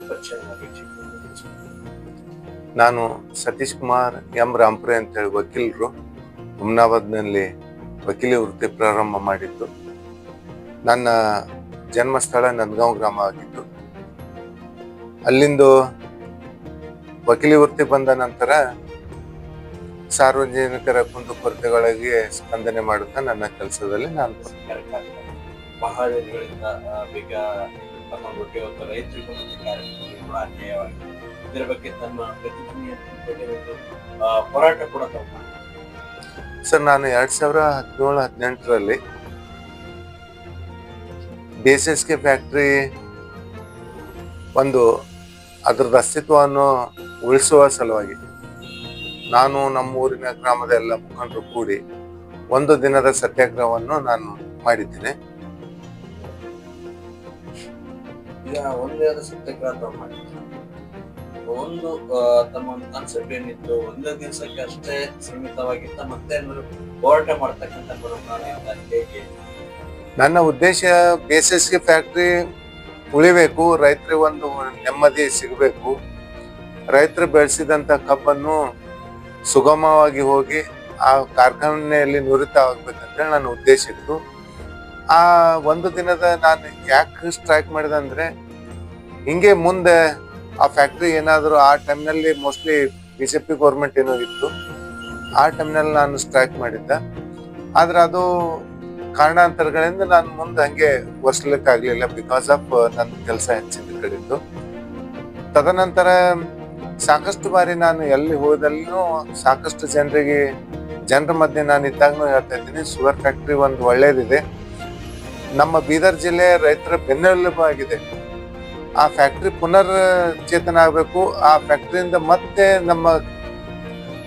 ಪರಿಚಯ ವೀಕ್ಷಕರಿಗೆ. ನಾನು ಸತೀಶ್ ಕುಮಾರ್ ಎಂ ರಾಂಪುರೆ ಅಂತ ಹೇಳಿ ವಕೀಲರು ಹುಮ್ನಾಬಾದ್ನಲ್ಲಿ ವಕೀಲಿ ವೃತ್ತಿ ಪ್ರಾರಂಭ ಮಾಡಿದ್ದು. ನನ್ನ ಜನ್ಮಸ್ಥಳ ನಂದಗಾಂವ್ ಗ್ರಾಮ ಆಗಿದ್ದು, ಅಲ್ಲಿಂದು ವಕೀಲಿ ವೃತ್ತಿ ಬಂದ ನಂತರ ಸಾರ್ವಜನಿಕರ ಕುಂದುಕೊರತೆಗಳಿಗೆ ಸ್ಪಂದನೆ ಮಾಡುತ್ತಾ ನನ್ನ ಕೆಲಸದಲ್ಲಿ ನಾನು ಬಹಳ ದಿನಗಳಿಂದ ಬೇಗ ತಗೊಂಡ್ಬಿಟ್ಟು ಇವತ್ತು ರೈತರಿಗೂ ಕಾರ್ಯಕ್ರಮಗಳು ಅನ್ಯಾಯವಾಗಿದೆ. ಇದರ ಬಗ್ಗೆ ತಮ್ಮ ಪ್ರತಿಜ್ಞೆ ಹೋರಾಟ ಕೂಡ ತಗೊಂಡು ಸರ್, ನಾನು 2017-18ರಲ್ಲಿ BSSK ಫ್ಯಾಕ್ಟ್ರಿ ಒಂದು ಅದರದ್ದು ಅಸ್ತಿತ್ವವನ್ನು ಉಳಿಸುವ ಸಲುವಾಗಿ ನಾನು ನಮ್ಮ ಊರಿನ ಗ್ರಾಮದ ಎಲ್ಲ ಮುಖಂಡರು ಕೂಡಿ ಒಂದು ದಿನದ ಸತ್ಯಾಗ್ರಹವನ್ನು ನಾನು ಮಾಡಿದ್ದೇನೆ. ಈಗ ಒಂದೇ ಸತ್ಯಾಗ್ರಹ ಮಾಡಿದ್ರು. ಒಂದು ತಮ್ಮ ಕಾನ್ಸೆಪ್ಟ್ ಏನಿತ್ತು, ಒಂದೇ ದಿವಸಕ್ಕೆ ಅಷ್ಟೇ ಸೀಮಿತವಾಗಿತ್ತ, ಮತ್ತೆ ಹೋರಾಟ ಮಾಡ್ತಕ್ಕಂಥ ಹೇಗೆ? ನನ್ನ ಉದ್ದೇಶ BSSK ಫ್ಯಾಕ್ಟ್ರಿ ಉಳಿಬೇಕು, ರೈತರಿಗೆ ಒಂದು ನೆಮ್ಮದಿ ಸಿಗಬೇಕು, ರೈತರು ಬೆಳೆಸಿದಂತ ಕಬ್ಬನ್ನು ಸುಗಮವಾಗಿ ಹೋಗಿ ಆ ಕಾರ್ಖಾನೆಯಲ್ಲಿ ನುರಿತ ಆಗ್ಬೇಕಂತೇಳಿ ನನ್ನ ಉದ್ದೇಶ ಇತ್ತು. ಆ ಒಂದು ದಿನದ ನಾನು ಯಾಕೆ ಸ್ಟ್ರೈಕ್ ಮಾಡಿದೆ ಅಂದ್ರೆ, ಹಿಂಗೆ ಮುಂದೆ ಆ ಫ್ಯಾಕ್ಟ್ರಿ ಏನಾದ್ರು ಆ ಟೈಮ್ನಲ್ಲಿ ಮೋಸ್ಟ್ಲಿ BJP ಗೌರ್ಮೆಂಟ್ ಏನೋ ಇತ್ತು, ಆ ಟೈಮ್ನಲ್ಲಿ ನಾನು ಸ್ಟ್ರೈಕ್ ಮಾಡಿದ್ದ. ಆದ್ರೆ ಅದು ಕಾರಣಾಂತರಗಳಿಂದ ನಾನು ಮುಂದೆ ಹಂಗೆ ಒರ್ಸ್ಲಿಕ್ಕಾಗ್ಲಿಲ್ಲ, ಬಿಕಾಸ್ ಆಫ್ ನನ್ನ ಕೆಲಸ ಹೆಚ್ಚಿದ ಕಡೆದ್ದು. ತದನಂತರ ಸಾಕಷ್ಟು ಬಾರಿ ನಾನು ಎಲ್ಲಿ ಹೋದಲ್ಲೂ ಸಾಕಷ್ಟು ಜನರ ಮಧ್ಯೆ ನಾನು ಇದ್ದಾಗನೂ ಹೇಳ್ತಾ ಇದ್ದೀನಿ, ಶುಗರ್ ಫ್ಯಾಕ್ಟ್ರಿ ಒಂದು ಒಳ್ಳೇದಿದೆ, ನಮ್ಮ ಬೀದರ್ ಜಿಲ್ಲೆ ರೈತರ ಬೆನ್ನೆಲುಬು ಆಗಿದೆ. ಆ ಫ್ಯಾಕ್ಟ್ರಿ ಪುನರ್ ಚೇತನ ಆಗಬೇಕು, ಆ ಫ್ಯಾಕ್ಟ್ರಿಯಿಂದ ಮತ್ತೆ ನಮ್ಮ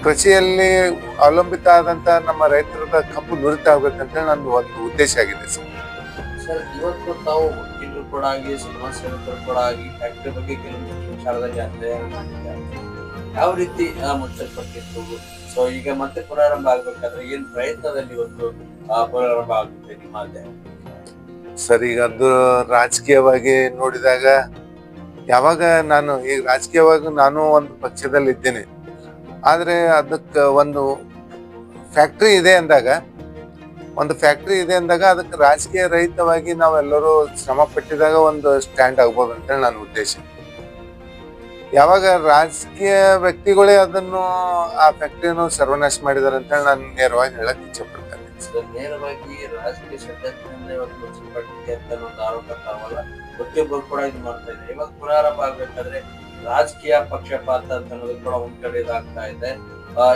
ಕೃಷಿಯಲ್ಲಿ ಅವಲಂಬಿತ ಆದಂತ ನಮ್ಮ ರೈತರದ ಕಬ್ಬು ನುರಿತ ಆಗ್ಬೇಕಂತ ನನ್ನ ಒಂದು ಉದ್ದೇಶ ಆಗಿದೆ ಸರ್. ಇವತ್ತು ತಾವು ವಕೀಲರು ಕೂಡ ಆಗಿ, ಸಮಾಜ ಸೇವಕರು ಕೂಡ ಆಗಿ, ಫ್ಯಾಕ್ಟ್ರಿ ಬಗ್ಗೆ ಕೆಲವೊಂದು ವಿಚಾರದಲ್ಲಿ ಅಧ್ಯಯನ ಮಾಡಿದ್ದಾರೆ. ಯಾವ ರೀತಿ ಮುಚ್ಚಲ್ಪಟ್ಟಿತ್ತು? ಸೊ ಈಗ ಮತ್ತೆ ಪುನರಾರಂಭ ಆಗ್ಬೇಕಾದ್ರೆ ಏನ್ ಪ್ರಯತ್ನದಲ್ಲಿ ಇವತ್ತು ಪುನರಾರಂಭ ಆಗುತ್ತೆ ನಿಮ್ಮ ಅಧ್ಯಯನ? ಸರ್, ಈಗ ಅದು ರಾಜಕೀಯವಾಗಿ ನೋಡಿದಾಗ, ಯಾವಾಗ ನಾನು ಈಗ ರಾಜಕೀಯವಾಗಿ ನಾನು ಒಂದು ಪಕ್ಷದಲ್ಲಿ ಇದ್ದೇನೆ, ಆದ್ರೆ ಅದಕ್ಕೆ ಒಂದು ಫ್ಯಾಕ್ಟ್ರಿ ಇದೆ ಅಂದಾಗ ಅದಕ್ಕೆ ರಾಜಕೀಯ ರಹಿತವಾಗಿ ನಾವೆಲ್ಲರೂ ಶ್ರಮ ಪಟ್ಟಿದಾಗ ಒಂದು ಸ್ಟ್ಯಾಂಡ್ ಆಗ್ಬೋದು ಅಂತೇಳಿ ನನ್ನ ಉದ್ದೇಶ. ಯಾವಾಗ ರಾಜಕೀಯ ವ್ಯಕ್ತಿಗಳೇ ಅದನ್ನು ಆ ಫ್ಯಾಕ್ಟ್ರಿಯನ್ನು ಸರ್ವನಾಶ ಮಾಡಿದಾರೆ ಅಂತೇಳಿ ನಾನು ನೇರವಾಗಿ ಹೇಳಕ್ ಇಚ್ಛೆ ಪಡ್ತೇನೆ. ನೇರವಾಗಿ ರಾಜಕೀಯ ಷಡ್ಯಂತ್ರದಿಂದ ಇವತ್ತು ಮುಚ್ಚಲ್ಪಟ್ಟಿದೆ ಅಂತ ಒಂದು ಆರೋಪ ತಾವಲ್ಲ, ಪ್ರತಿಯೊಬ್ಬರು ಕೂಡ ಇದು ಮಾಡ್ತಾ ಇದೆ. ಇವಾಗ ಪುನರಾರಂಭ ಆಗ್ಬೇಕಾದ್ರೆ ರಾಜಕೀಯ ಪಕ್ಷಪಾತ ಅಂತ ಅನ್ನೋದು ಕೂಡ ಒಂದ್ ಕಡೆ ಇದಾಗ್ತಾ ಇದೆ.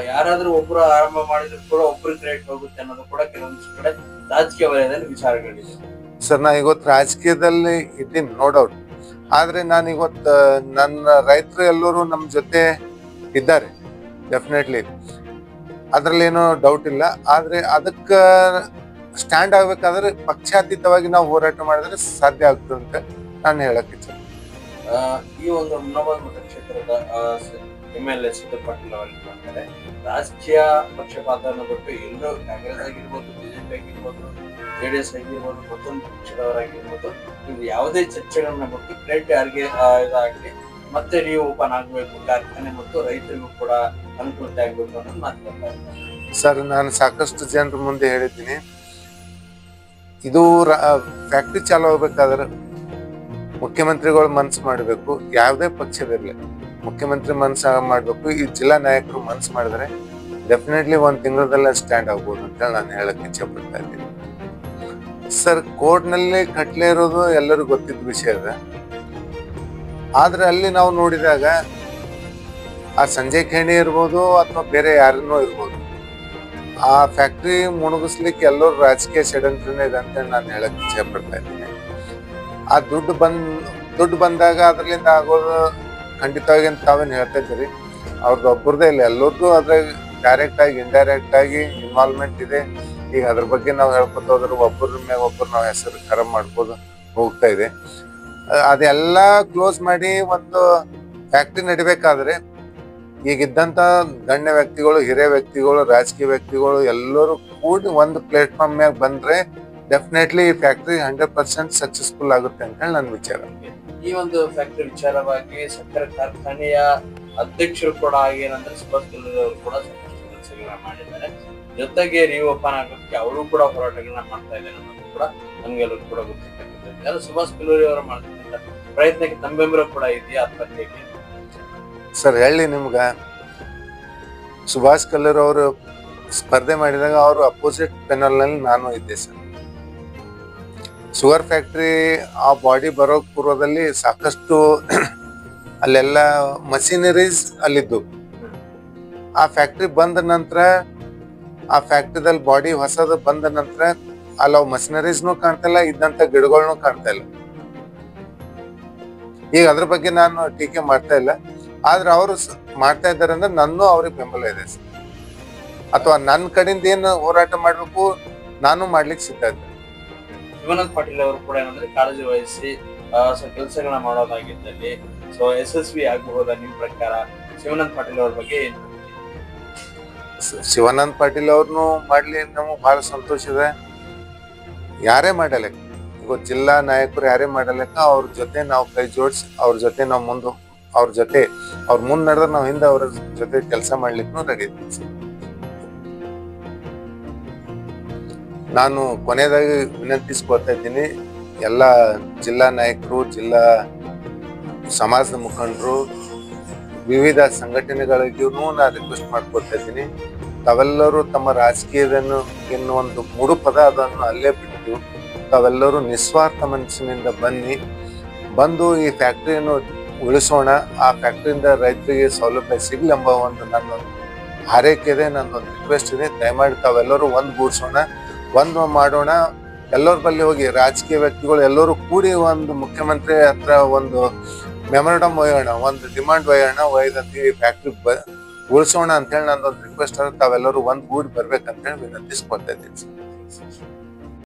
ಯಾರಾದ್ರೂ ಒಬ್ರು ಆರಂಭ ಮಾಡಿದ್ರು ಕೂಡ ಒಬ್ರು ಕ್ರೆಡಿಟ್ ಹೋಗುತ್ತೆ ಅನ್ನೋದು ಕೂಡ ಕೆಲವೊಂದಿಷ್ಟು ಕಡೆ ರಾಜಕೀಯ ವಲಯದಲ್ಲಿ ವಿಚಾರಗಳಿದೆ. ಸರ್, ನಾ ಇವತ್ತು ರಾಜಕೀಯದಲ್ಲಿ ಇದ್ದೀನಿ, ನೋ ಡೌಟ್. ಆದ್ರೆ ನಾನು ಇವತ್ತು ನನ್ನ ರೈತರು ಎಲ್ಲರೂ ನಮ್ಮ ಜೊತೆ ಇದ್ದಾರೆ, ಡೆಫಿನೆಟ್ಲಿ, ಅದ್ರಲ್ಲಿ ಏನೋ ಡೌಟ್ ಇಲ್ಲ. ಆದ್ರೆ ಅದಕ್ಕ ಸ್ಟ್ಯಾಂಡ್ ಆಗ್ಬೇಕಾದ್ರೆ ಪಕ್ಷಾತೀತವಾಗಿ ನಾವು ಹೋರಾಟ ಮಾಡಿದ್ರೆ ಸಾಧ್ಯ ಆಗ್ತದೆ ಅಂತ ನಾನು ಹೇಳಕ್ ಇಚ್ಛೆ. ಈ ಒಂದು ಹುಮ್ನಾಬಾದ್ ಮತಕ್ಷೇತ್ರದ MLA ಸಿದ್ದಪ್ಪ ಪಾಟೀಲ್ ಅವರು ಮಾಡ್ತಾರೆ, ರಾಜಕೀಯ ಪಕ್ಷಪಾತವನ್ನು ಬಿಟ್ಟು ಎಲ್ಲರೂ ಕಾಂಗ್ರೆಸ್ ಆಗಿರ್ಬೋದು, BJP ಆಗಿರ್ಬೋದು, JDS ಆಗಿರ್ಬೋದು, ಮತ್ತೊಂದು ಪಕ್ಷದವರಾಗಿರ್ಬೋದು, ಇದು ಯಾವುದೇ ಚರ್ಚೆಗಳನ್ನ ಬಿಟ್ಟು ಕ್ರೆಡಿಟ್ ಯಾರಿಗೆ ಇದಾಗಲಿ, ಮತ್ತೆ ನೀವು ಓಪನ್ ಆಗ್ಬೇಕು ಕಾರ್ಖಾನೆ ಮತ್ತು ರೈತರಿಗೂ ಕೂಡ ಅನುಕೂಲತೆ ಆಗ್ಬೇಕು ಅನ್ನೋದು ಮಾತಾಡ್ತಾರೆ. ಸರ್, ನಾನು ಸಾಕಷ್ಟು ಜನರ ಮುಂದೆ ಹೇಳಿದ್ದೀನಿ, ಇದು ಫ್ಯಾಕ್ಟ್ರಿ ಚಾಲು ಆಗ್ಬೇಕಾದ್ರೆ ಮುಖ್ಯಮಂತ್ರಿಗಳು ಮನ್ಸು ಮಾಡಬೇಕು, ಯಾವುದೇ ಪಕ್ಷದಿರ್ಲಿ ಮುಖ್ಯಮಂತ್ರಿ ಮನ್ಸು ಮಾಡ್ಬೇಕು, ಈ ಜಿಲ್ಲಾ ನಾಯಕರು ಮನ್ಸು ಮಾಡಿದ್ರೆ ಡೆಫಿನೆಟ್ಲಿ ಒಂದ್ ತಿಂಗಳದಲ್ಲೇ ಸ್ಟ್ಯಾಂಡ್ ಆಗ್ಬೋದು ಅಂತ ನಾನು ಹೇಳಕ್ ಇಚ್ಛೆ ಪಡ್ತಾ ಇದ್ದೀನಿ. ಸರ್, ಕೋರ್ಟ್ ನಲ್ಲಿ ಕಟ್ಲೆ ಇರೋದು ಎಲ್ಲರಿಗೂ ಗೊತ್ತಿದ್ದ ವಿಷಯ ಅದ. ಆದ್ರೆ ಅಲ್ಲಿ ನಾವು ನೋಡಿದಾಗ ಆ ಸಂಜಯ್ ಖೇಣಿ ಇರ್ಬೋದು ಅಥವಾ ಬೇರೆ ಯಾರನ್ನೋ ಇರ್ಬೋದು, ಆ ಫ್ಯಾಕ್ಟ್ರಿ ಮುಣಗಿಸ್ಲಿಕ್ಕೆ ಎಲ್ಲರೂ ರಾಜಕೀಯ ಷಡ್ಯಂತ್ರನೇ ಇದೆ ಅಂತ ನಾನು ಹೇಳಕ್ ಇಚ್ಛೆ ಪಡ್ತಾ ಇದ್ದೀನಿ. ಆ ದುಡ್ಡು ಬಂದಾಗ ಅದ್ರಲ್ಲಿಂದ ಆಗೋದು ಖಂಡಿತವಾಗಿ ಅಂತ ತಾವೇನು ಹೇಳ್ತಾ ಇದ್ದೀರಿ, ಅವ್ರದ್ದು ಒಬ್ಬರದೇ ಇಲ್ಲ, ಎಲ್ಲರದ್ದು ಅದ್ರಾಗ ಡೈರೆಕ್ಟ್ ಆಗಿ ಇಂಡೈರೆಕ್ಟ್ ಆಗಿ ಇನ್ವಾಲ್ವ್ಮೆಂಟ್ ಇದೆ. ಈಗ ಅದ್ರ ಬಗ್ಗೆ ನಾವು ಹೇಳ್ಕೊತ ಹೋದ್ರೆ ಒಬ್ಬರ ಮೇಲೆ ಒಬ್ಬರು ನಾವು ಹೆಸರು ಖರಾಬ್ ಮಾಡ್ಬೋದು ಹೋಗ್ತಾ ಇದೆ. ಅದೆಲ್ಲ ಕ್ಲೋಸ್ ಮಾಡಿ ಒಂದು ಫ್ಯಾಕ್ಟ್ರಿ ನಡಿಬೇಕಾದ್ರೆ ಈಗಿದ್ದಂತ ಗಣ್ಯ ವ್ಯಕ್ತಿಗಳು, ಹಿರಿಯ ವ್ಯಕ್ತಿಗಳು, ರಾಜಕೀಯ ವ್ಯಕ್ತಿಗಳು ಎಲ್ಲರೂ ಕೂಡಿ ಒಂದು ಪ್ಲಾಟ್ಫಾರ್ಮ್ ಮ್ಯಾಗ ಬಂದ್ರೆ ಡೆಫಿನೆಟ್ಲಿ ಈ ಫ್ಯಾಕ್ಟ್ರಿ 100% ಸಕ್ಸಸ್ಫುಲ್ ಆಗುತ್ತೆ ಅಂತ ಹೇಳಿ ನನ್ನ ವಿಚಾರ. ಈ ಒಂದು ಫ್ಯಾಕ್ಟರಿ ವಿಚಾರವಾಗಿ ಸಕ್ಕರೆ ಕಾರ್ಖಾನೆಯ ಅಧ್ಯಕ್ಷರು ಕೂಡ ಏನಂದ್ರೆ ಸುಭಾಷ್ ಕಲ್ಲೂರಿ ಅವರು ಕೂಡ ಸಾಕಷ್ಟು ಕೆಲಸಗಳನ್ನ ಮಾಡಿದ್ದಾರೆ. ಜೊತೆಗೆ ರೀಓಪನ್ ಆಗೋದಕ್ಕೆ ಅವರು ಕೂಡ ಹೋರಾಟಗಳನ್ನ ಮಾಡ್ತಾ ಇದ್ದಾರೆ ಅನ್ನೋದು ಕೂಡ ನಮ್ಗೆಲ್ಲರೂ ಕೂಡ ಗೊತ್ತಿರ್ತಕ್ಕಂಥದ್ದು. ಸುಭಾಷ್ ಕಲ್ಲೂರಿ ಅವರು ಮಾಡ್ತಿದ್ದ ಪ್ರಯತ್ನಕ್ಕೆ ತಮ್ಮ ಬೆಂಬಲ ಕೂಡ ಇದೆಯಾ ಅಥವಾ ಹೇಗೆ? ಸರ್ ಹೇಳಿ ನಿಮ್ಗ, ಸುಭಾಷ್ ಕಲ್ಲೂರಿ ಅವರು ಸ್ಪರ್ಧೆ ಮಾಡಿದಾಗ ಅವರು ಅಪೋಸಿಟ್ ಪೆನಲ್ ನಲ್ಲಿ ನಾನು ಇದ್ದೆ ಸರ್. ಶುಗರ್ ಫ್ಯಾಕ್ಟ್ರಿ ಆ ಬಾಡಿ ಬರೋ ಪೂರ್ವದಲ್ಲಿ ಸಾಕಷ್ಟು ಅಲ್ಲೆಲ್ಲ ಮಷಿನರೀಸ್ ಅಲ್ಲಿದ್ದು. ಆ ಫ್ಯಾಕ್ಟ್ರಿ ಬಂದ ನಂತರ, ಆ ಫ್ಯಾಕ್ಟ್ರಿದಲ್ಲಿ ಬಾಡಿ ಹೊಸದು ಬಂದ ನಂತರ ಅಲ್ಲಿ ಅವು ಮಷಿನರೀಸ್ನು ಕಾಣ್ತಾ ಇಲ್ಲ, ಇದ್ದಂತ ಗಿಡಗಳನ್ನು ಕಾಣ್ತಾ ಇಲ್ಲ. ಈಗ ಅದ್ರ ಬಗ್ಗೆ ನಾನು ಟೀಕೆ ಮಾಡ್ತಾ ಇಲ್ಲ, ಆದ್ರೆ ಅವರು ಮಾಡ್ತಾ ಇದ್ದಾರೆ ಅಂದ್ರೆ ನನ್ನೂ ಅವ್ರಿಗೆ ಬೆಂಬಲ ಇದೆ ಸರ್. ಅಥವಾ ನನ್ನ ಕಡೆಯಿಂದ ಏನು ಹೋರಾಟ ಮಾಡ್ಬೇಕು ನಾನು ಮಾಡ್ಲಿಕ್ಕೆ ಸಿದ್ಧ ಇದ್ದೆ. ಶಿವಾನಂದ ಪಾಟೀಲ್ ಅವರು ಕೂಡ ಏನಂದ್ರೆ ಕಾಳಜಿ ವಹಿಸಿ ಕೆಲಸಗಳನ್ನ ಮಾಡೋದಾಗಿದ್ದಲ್ಲಿ ಯಶಸ್ವಿ ಆಗಬಹುದಾ ನಿಮ್ ಪ್ರಕಾರ? ಶಿವಾನಂದ ಪಾಟೀಲ್ ಅವ್ರ ಬಗ್ಗೆ ಏನ್? ಶಿವಾನಂದ ಪಾಟೀಲ್ ಅವ್ರನ್ನು ಮಾಡ್ಲಿ, ನಮಗ್ ಬಹಳ ಸಂತೋಷ ಇದೆ. ಯಾರೇ ಮಾಡಲೆಕ್ಕ, ಈಗ ಜಿಲ್ಲಾ ನಾಯಕರು ಯಾರೇ ಮಾಡಲೆಕ್ಕ ಅವ್ರ ಜೊತೆ ನಾವು ಕೈ ಜೋಡಿಸಿ ಅವ್ರ ಜೊತೆ ನಾವು ಅವ್ರ ಮುಂದ್ ನಡೆದ್ರೆ ನಾವು ಹಿಂದೆ ಅವ್ರ ಜೊತೆ ಕೆಲಸ ಮಾಡ್ಲಿಕ್ಕೂ ರೆಡಿ ಇದ್ದೀವಿ. ನಾನು ಕೊನೆಯದಾಗಿ ವಿನಂತಿಸ್ಕೊಳ್ತಾ ಇದ್ದೀನಿ, ಎಲ್ಲ ಜಿಲ್ಲಾ ನಾಯಕರು, ಜಿಲ್ಲಾ ಸಮಾಜದ ಮುಖಂಡರು, ವಿವಿಧ ಸಂಘಟನೆಗಳಿಗೂ ನಾ ರಿಕ್ವೆಸ್ಟ್ ಮಾಡ್ಕೊಳ್ತಾ ಇದ್ದೀನಿ, ತಾವೆಲ್ಲರೂ ತಮ್ಮ ರಾಜಕೀಯದನ್ನು ಎನ್ನುವೊಂದು ಮೂಡು ಪದ ಅದನ್ನು ಅಲ್ಲೇ ಬಿಟ್ಟು ತಾವೆಲ್ಲರೂ ನಿಸ್ವಾರ್ಥ ಮನಸ್ಸಿನಿಂದ ಬಂದು ಈ ಫ್ಯಾಕ್ಟ್ರಿಯನ್ನು ಉಳಿಸೋಣ, ಆ ಫ್ಯಾಕ್ಟ್ರಿಯಿಂದ ರೈತರಿಗೆ ಸೌಲಭ್ಯ ಸಿಗ್ಲೆಂಬ ಒಂದು ನನ್ನ ಹಾರೈಕೆ ಇದೆ, ನನ್ನೊಂದು ರಿಕ್ವೆಸ್ಟ್ ಇದೆ. ದಯಮಾಡಿ ತಾವೆಲ್ಲರೂ ಒಂದ್ಗೂಡ್ಸೋಣ, ಒಂದು ಮಾಡೋಣ. ಎಲ್ಲರ ಬಳಿ ಹೋಗಿ ರಾಜಕೀಯ ವ್ಯಕ್ತಿಗಳು ಎಲ್ಲರೂ ಕೂಡಿ ಒಂದು ಮುಖ್ಯಮಂತ್ರಿ ಹತ್ರ ಒಂದು ಮೆಮೊರಂಡಮ್ ಒಯ್ಯೋಣ, ಒಂದು ಡಿಮಾಂಡ್ ಒಯ್ದಂತ ಫ್ಯಾಕ್ಟ್ರಿ ಉಳಿಸೋಣ ಅಂತ ಹೇಳಿ ನಂದೊಂದು ರಿಕ್ವೆಸ್ಟ್. ತಾವೆಲ್ಲರೂ ಒಂದ್ ಗೂಡಿ ಬರ್ಬೇಕಂತ ಹೇಳಿ ವಿನಂತಿಸ್ಕೊಳ್ತಾ ಇದ್ದೀನಿ.